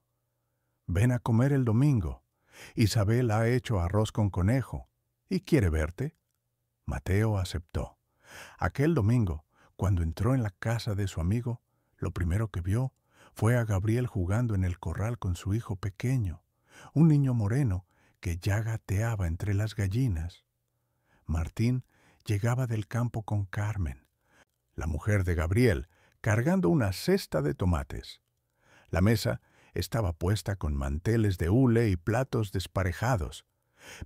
«Ven a comer el domingo. Isabel ha hecho arroz con conejo y quiere verte». Mateo aceptó. Aquel domingo, cuando entró en la casa de su amigo, lo primero que vio fue a Gabriel jugando en el corral con su hijo pequeño, un niño moreno que ya gateaba entre las gallinas. Martín llegaba del campo con Carmen, la mujer de Gabriel, cargando una cesta de tomates. La mesa estaba puesta con manteles de hule y platos desparejados,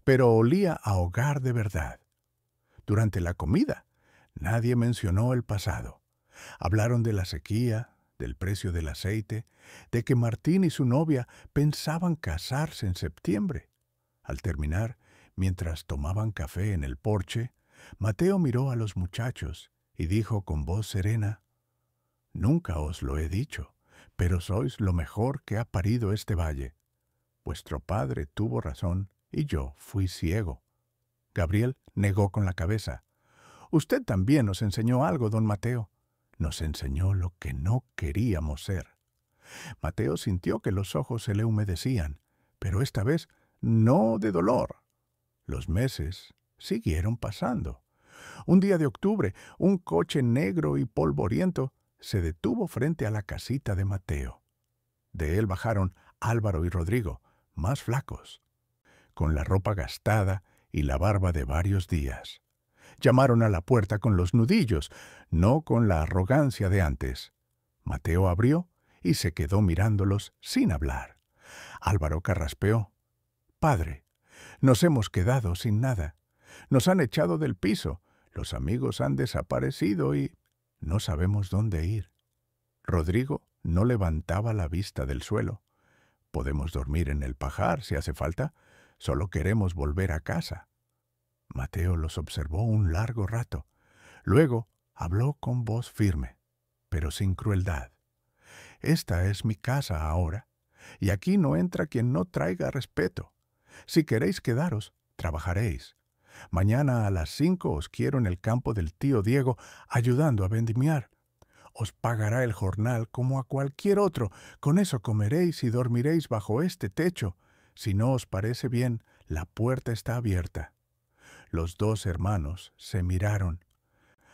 pero olía a hogar de verdad. Durante la comida, nadie mencionó el pasado. Hablaron de la sequía, del precio del aceite, de que Martín y su novia pensaban casarse en septiembre. Al terminar, mientras tomaban café en el porche, Mateo miró a los muchachos y dijo con voz serena: «Nunca os lo he dicho, pero sois lo mejor que ha parido este valle. Vuestro padre tuvo razón y yo fui ciego». Gabriel negó con la cabeza. «Usted también nos enseñó algo, don Mateo. Nos enseñó lo que no queríamos ser». Mateo sintió que los ojos se le humedecían, pero esta vez no de dolor. Los meses siguieron pasando. Un día de octubre, un coche negro y polvoriento se detuvo frente a la casita de Mateo. De él bajaron Álvaro y Rodrigo, más flacos, con la ropa gastada y la barba de varios días. Llamaron a la puerta con los nudillos, no con la arrogancia de antes. Mateo abrió y se quedó mirándolos sin hablar. Álvaro carraspeó: «Padre, nos hemos quedado sin nada. Nos han echado del piso, los amigos han desaparecido y no sabemos dónde ir». Rodrigo no levantaba la vista del suelo. «Podemos dormir en el pajar si hace falta. Solo queremos volver a casa». Mateo los observó un largo rato. Luego habló con voz firme, pero sin crueldad: «Esta es mi casa ahora, y aquí no entra quien no traiga respeto. Si queréis quedaros, trabajaréis. Mañana a las 5 os quiero en el campo del tío Diego ayudando a vendimiar. Os pagará el jornal como a cualquier otro. Con eso comeréis y dormiréis bajo este techo. Si no os parece bien, la puerta está abierta». Los 2 hermanos se miraron.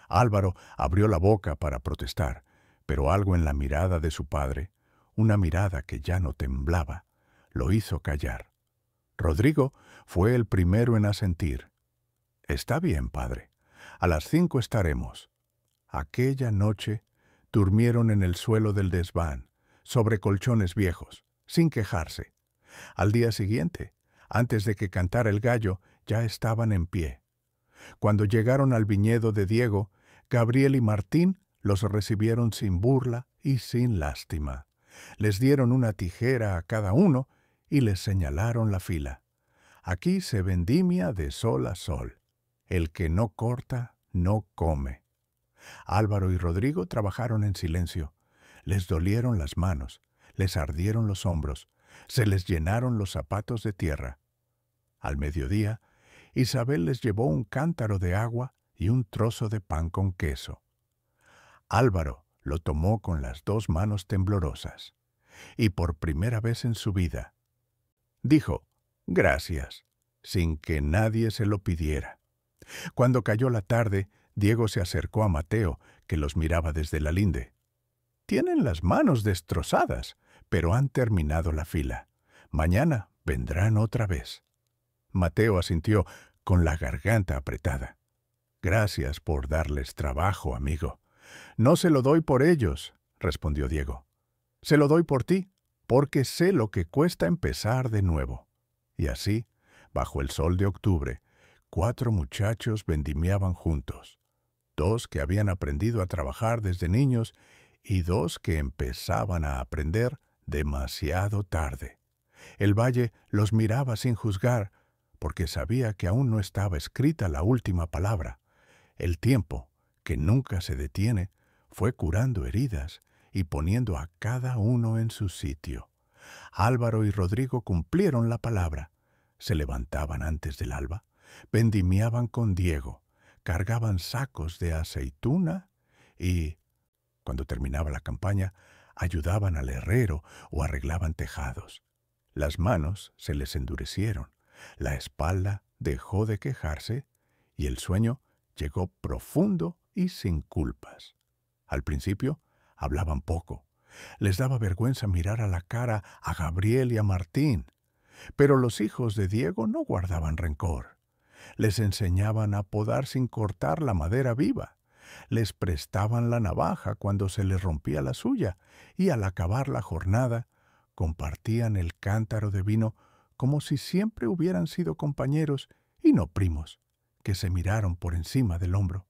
Álvaro abrió la boca para protestar, pero algo en la mirada de su padre, una mirada que ya no temblaba, lo hizo callar. Rodrigo fue el primero en asentir. «Está bien, padre. A las 5 estaremos». Aquella noche durmieron en el suelo del desván, sobre colchones viejos, sin quejarse. Al día siguiente, antes de que cantara el gallo, ya estaban en pie. Cuando llegaron al viñedo de Diego, Gabriel y Martín los recibieron sin burla y sin lástima. Les dieron una tijera a cada uno y les señalaron la fila. Aquí se vendimia de sol a sol. El que no corta, no come. Álvaro y Rodrigo trabajaron en silencio. Les dolieron las manos, les ardieron los hombros, se les llenaron los zapatos de tierra. Al mediodía, Isabel les llevó un cántaro de agua y un trozo de pan con queso. Álvaro lo tomó con las 2 manos temblorosas, y por primera vez en su vida dijo «gracias», sin que nadie se lo pidiera. Cuando cayó la tarde, Diego se acercó a Mateo, que los miraba desde la linde. «Tienen las manos destrozadas, pero han terminado la fila. Mañana vendrán otra vez». Mateo asintió con la garganta apretada. «Gracias por darles trabajo, amigo». «No se lo doy por ellos», respondió Diego. «Se lo doy por ti, porque sé lo que cuesta empezar de nuevo». Y así, bajo el sol de octubre, 4 muchachos vendimiaban juntos. 2 que habían aprendido a trabajar desde niños y 2 que empezaban a aprender demasiado tarde. El valle los miraba sin juzgar, porque sabía que aún no estaba escrita la última palabra. El tiempo, que nunca se detiene, fue curando heridas y poniendo a cada uno en su sitio. Álvaro y Rodrigo cumplieron la palabra. Se levantaban antes del alba, vendimiaban con Diego, cargaban sacos de aceituna y, cuando terminaba la campaña, ayudaban al herrero o arreglaban tejados. Las manos se les endurecieron, la espalda dejó de quejarse y el sueño llegó profundo y sin culpas. Al principio hablaban poco. Les daba vergüenza mirar a la cara a Gabriel y a Martín. Pero los hijos de Diego no guardaban rencor. Les enseñaban a podar sin cortar la madera viva. Les prestaban la navaja cuando se les rompía la suya y al acabar la jornada compartían el cántaro de vino como si siempre hubieran sido compañeros y no primos, que se miraron por encima del hombro.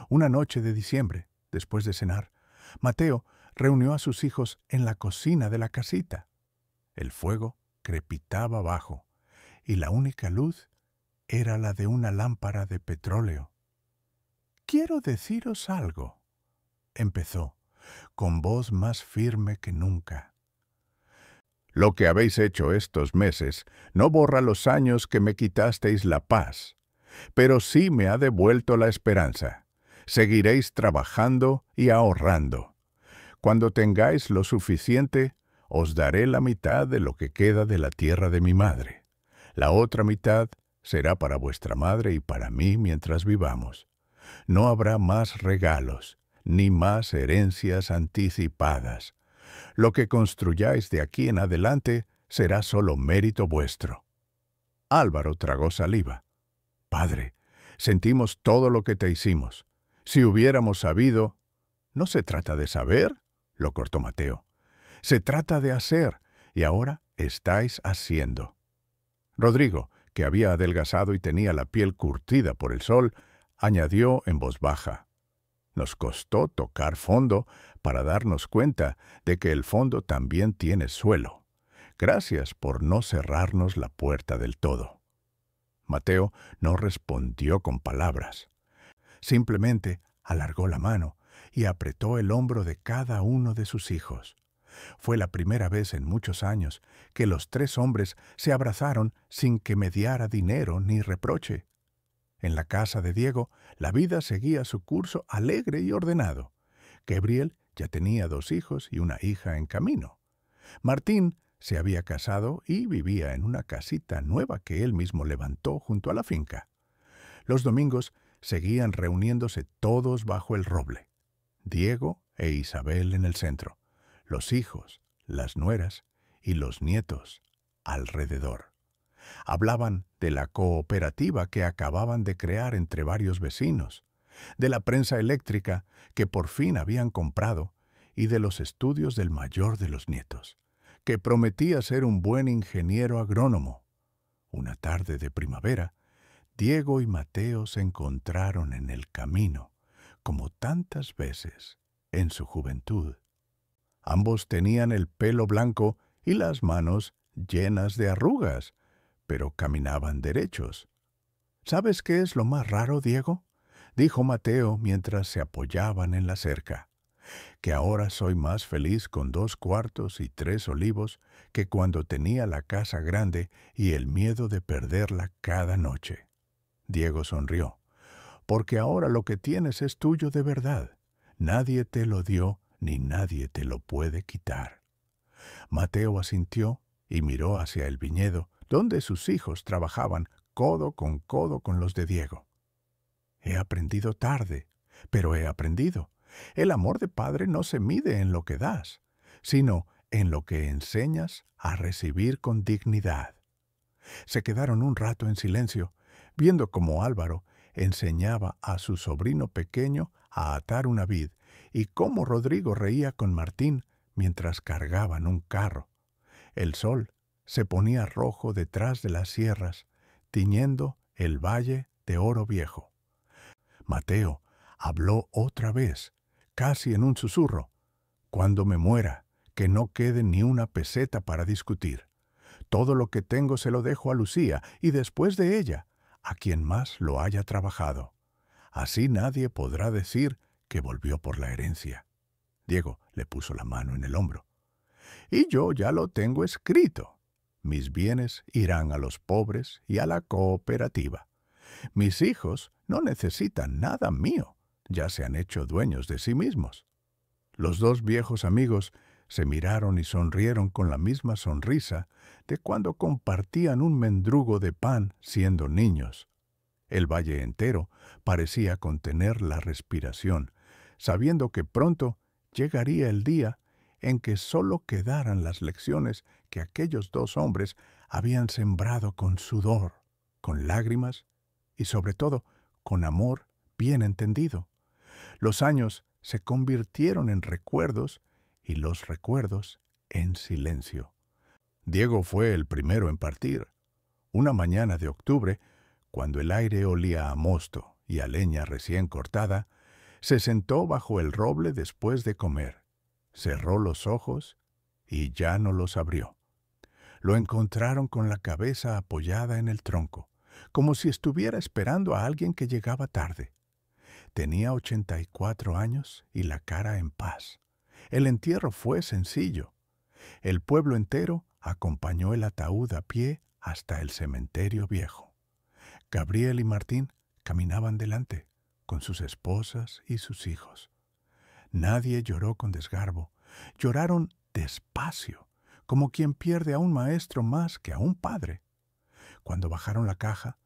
Una noche de diciembre, después de cenar, Mateo reunió a sus hijos en la cocina de la casita. El fuego crepitaba abajo y la única luz era la de una lámpara de petróleo. «Quiero deciros algo», empezó, con voz más firme que nunca. «Lo que habéis hecho estos meses no borra los años que me quitasteis la paz, pero sí me ha devuelto la esperanza. Seguiréis trabajando y ahorrando. Cuando tengáis lo suficiente, os daré la mitad de lo que queda de la tierra de mi madre. La otra mitad será para vuestra madre y para mí mientras vivamos. No habrá más regalos, ni más herencias anticipadas. Lo que construyáis de aquí en adelante será solo mérito vuestro». Álvaro tragó saliva. «Padre, sentimos todo lo que te hicimos. Si hubiéramos sabido...» «No se trata de saber», lo cortó Mateo. «Se trata de hacer, y ahora estáis haciendo». Rodrigo, que había adelgazado y tenía la piel curtida por el sol, añadió en voz baja: «Nos costó tocar fondo para darnos cuenta de que el fondo también tiene suelo. Gracias por no cerrarnos la puerta del todo». Mateo no respondió con palabras. Simplemente alargó la mano y apretó el hombro de cada uno de sus hijos. Fue la primera vez en muchos años que los 3 hombres se abrazaron sin que mediara dinero ni reproche. En la casa de Diego, la vida seguía su curso alegre y ordenado. Gabriel ya tenía 2 hijos y una hija en camino. Martín se había casado y vivía en una casita nueva que él mismo levantó junto a la finca. Los domingos seguían reuniéndose todos bajo el roble. Diego e Isabel en el centro, los hijos, las nueras y los nietos alrededor. Hablaban de la cooperativa que acababan de crear entre varios vecinos, de la prensa eléctrica que por fin habían comprado y de los estudios del mayor de los nietos, que prometía ser un buen ingeniero agrónomo. Una tarde de primavera, Diego y Mateo se encontraron en el camino, como tantas veces en su juventud. Ambos tenían el pelo blanco y las manos llenas de arrugas, pero caminaban derechos. ¿Sabes qué es lo más raro, Diego?, dijo Mateo mientras se apoyaban en la cerca. Que ahora soy más feliz con 2 cuartos y 3 olivos que cuando tenía la casa grande y el miedo de perderla cada noche. Diego sonrió. Porque ahora lo que tienes es tuyo de verdad. Nadie te lo dio ni nadie te lo puede quitar. Mateo asintió y miró hacia el viñedo, donde sus hijos trabajaban codo con los de Diego. He aprendido tarde, pero he aprendido. El amor de padre no se mide en lo que das, sino en lo que enseñas a recibir con dignidad. Se quedaron un rato en silencio, viendo cómo Álvaro enseñaba a su sobrino pequeño a atar una vid y cómo Rodrigo reía con Martín mientras cargaban un carro. El sol se ponía rojo detrás de las sierras, tiñendo el valle de oro viejo. Mateo habló otra vez, casi en un susurro. Cuando me muera, que no quede ni una peseta para discutir. Todo lo que tengo se lo dejo a Lucía y después de ella, a quien más lo haya trabajado. Así nadie podrá decir que volvió por la herencia. Diego le puso la mano en el hombro. Y yo ya lo tengo escrito. Mis bienes irán a los pobres y a la cooperativa. Mis hijos no necesitan nada mío, ya se han hecho dueños de sí mismos. Los 2 viejos amigos se miraron y sonrieron con la misma sonrisa de cuando compartían un mendrugo de pan siendo niños. El valle entero parecía contener la respiración, sabiendo que pronto llegaría el día en que solo quedaran las lecciones que aquellos 2 hombres habían sembrado con sudor, con lágrimas y sobre todo con amor bien entendido. Los años se convirtieron en recuerdos y los recuerdos en silencio. Diego fue el primero en partir. Una mañana de octubre, cuando el aire olía a mosto y a leña recién cortada, se sentó bajo el roble después de comer, cerró los ojos y ya no los abrió. Lo encontraron con la cabeza apoyada en el tronco, como si estuviera esperando a alguien que llegaba tarde. Tenía 84 años y la cara en paz. El entierro fue sencillo. El pueblo entero acompañó el ataúd a pie hasta el cementerio viejo. Gabriel y Martín caminaban delante, con sus esposas y sus hijos. Nadie lloró con desgarbo. Lloraron despacio, como quien pierde a un maestro más que a un padre. Cuando bajaron la caja,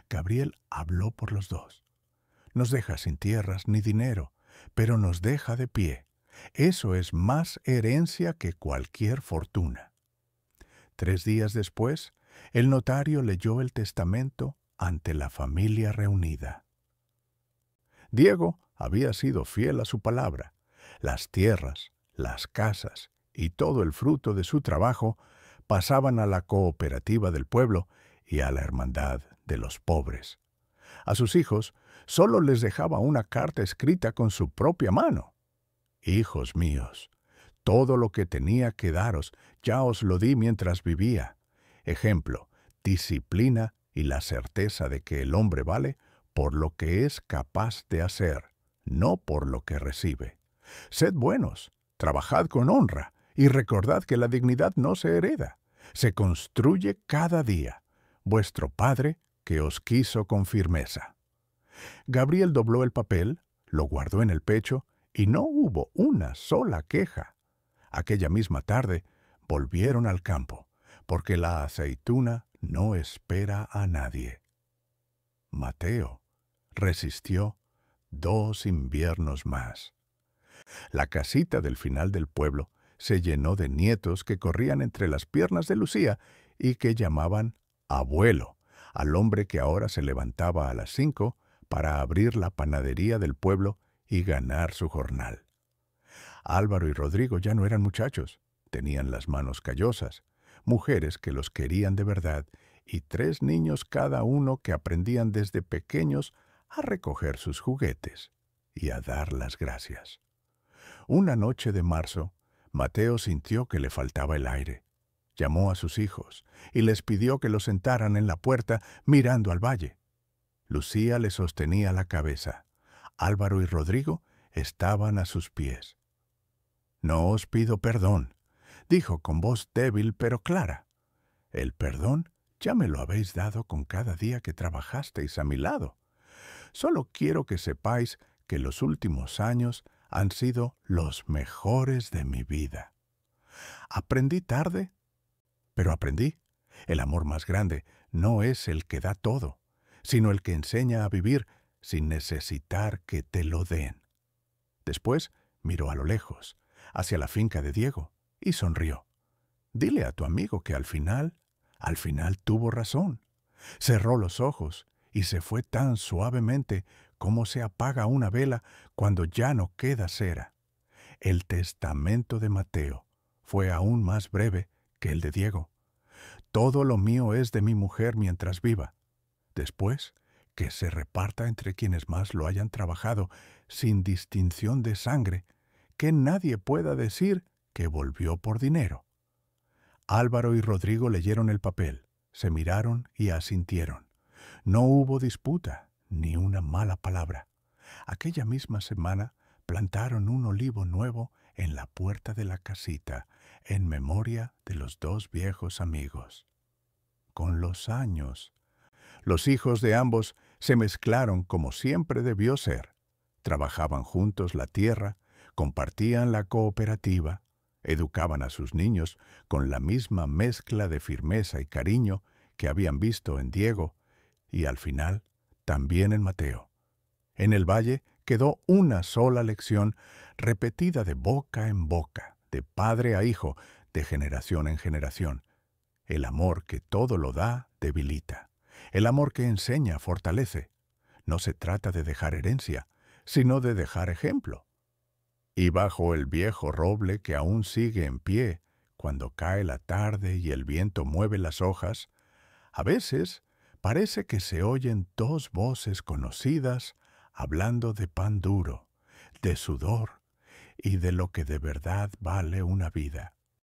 Gabriel habló por los 2. Nos deja sin tierras ni dinero, pero nos deja de pie. Eso es más herencia que cualquier fortuna. 3 días después, el notario leyó el testamento ante la familia reunida. Diego había sido fiel a su palabra. Las tierras, las casas y todo el fruto de su trabajo pasaban a la cooperativa del pueblo y a la hermandad de los pobres. A sus hijos solo les dejaba una carta escrita con su propia mano. Hijos míos, todo lo que tenía que daros ya os lo di mientras vivía. Ejemplo, disciplina y la certeza de que el hombre vale por lo que es capaz de hacer, no por lo que recibe. Sed buenos, trabajad con honra y recordad que la dignidad no se hereda, se construye cada día. Vuestro Padre que os quiso con firmeza. Gabriel dobló el papel, lo guardó en el pecho y no hubo una sola queja. Aquella misma tarde volvieron al campo, porque la aceituna no espera a nadie. Mateo resistió 2 inviernos más. La casita del final del pueblo se llenó de nietos que corrían entre las piernas de Lucía y que llamaban abuelo al hombre que ahora se levantaba a las 5 para abrir la panadería del pueblo y ganar su jornal. Álvaro y Rodrigo ya no eran muchachos, tenían las manos callosas, mujeres que los querían de verdad y 3 niños cada uno que aprendían desde pequeños a recoger sus juguetes y a dar las gracias. Una noche de marzo, Mateo sintió que le faltaba el aire. Llamó a sus hijos y les pidió que lo sentaran en la puerta mirando al valle. Lucía le sostenía la cabeza. Álvaro y Rodrigo estaban a sus pies. «No os pido perdón», dijo con voz débil pero clara. «El perdón ya me lo habéis dado con cada día que trabajasteis a mi lado. Solo quiero que sepáis que los últimos años han sido los mejores de mi vida. Aprendí tarde, pero aprendí. El amor más grande no es el que da todo, sino el que enseña a vivir sin necesitar que te lo den». Después miró a lo lejos, hacia la finca de Diego, y sonrió. «Dile a tu amigo que al final tuvo razón». Cerró los ojos y se fue tan suavemente como se apaga una vela cuando ya no queda cera. El testamento de Mateo fue aún más breve que el de Diego. «Todo lo mío es de mi mujer mientras viva. Después, que se reparta entre quienes más lo hayan trabajado, sin distinción de sangre, que nadie pueda decir que volvió por dinero». Álvaro y Rodrigo leyeron el papel, se miraron y asintieron. No hubo disputa, ni una mala palabra. Aquella misma semana plantaron un olivo nuevo en la puerta de la casita, en memoria de los 2 viejos amigos. Con los años, los hijos de ambos se mezclaron como siempre debió ser. Trabajaban juntos la tierra, compartían la cooperativa, educaban a sus niños con la misma mezcla de firmeza y cariño que habían visto en Diego y al final también en Mateo. En el valle quedó una sola lección repetida de boca en boca, de padre a hijo, de generación en generación. El amor que todo lo da debilita. El amor que enseña fortalece. No se trata de dejar herencia, sino de dejar ejemplo. Y bajo el viejo roble que aún sigue en pie, cuando cae la tarde y el viento mueve las hojas, a veces parece que se oyen 2 voces conocidas hablando de pan duro, de sudor y de lo que de verdad vale una vida.